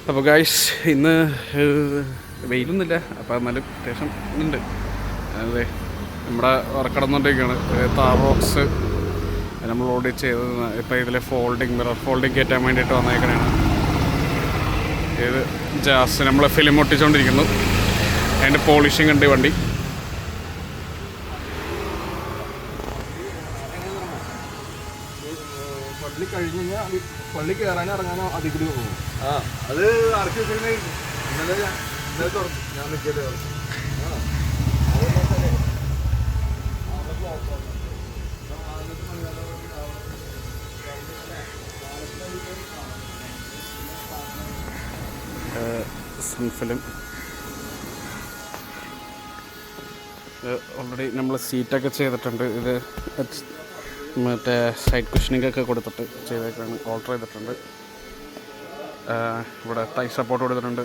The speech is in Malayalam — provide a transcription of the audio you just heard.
അപ്പോൾ ഗൈസ് ഇന്ന് വെയിലൊന്നുമില്ല, അപ്പോൾ എന്നാലും അത്യാവശ്യം ഉണ്ട്. അതെ, നമ്മുടെ വർക്ക് നടന്നുകൊണ്ടിരിക്കുകയാണ്. താറോക്സ് നമ്മൾ ഓടി ചെയ്ത് ഇപ്പോൾ ഇതിൽ ഫോൾഡിങ് കയറ്റാൻ വേണ്ടിയിട്ട് വന്നേക്കണേണ്. ഇത് ജാസ് നമ്മൾ ഫിലിം ഒട്ടിച്ചുകൊണ്ടിരിക്കുന്നു. അതിൻ്റെ പോളിഷിങ് ഉണ്ട് വണ്ടി. പള്ളി കഴിഞ്ഞ് കഴിഞ്ഞാൽ പള്ളി കയറാനോ ഇറങ്ങാനോ അതികൂടി പോകും. അത് ആർക്കും ഇന്നലെ തുറന്നു ഞാൻ നിൽക്കല്ലേ. സൺഫിലിം ഓൾറെഡി നമ്മൾ സീറ്റൊക്കെ ചെയ്തിട്ടുണ്ട്. ഇത് മറ്റേ സൈഡ് കുഷനിങ് ഒക്കെ കൊടുത്തിട്ട് ചെയ്തേക്കാണ്, ഓൾട്ടർ ചെയ്തിട്ടുണ്ട്. ഇവിടെ തൈ സപ്പോർട്ട് കൊടുത്തിട്ടുണ്ട്.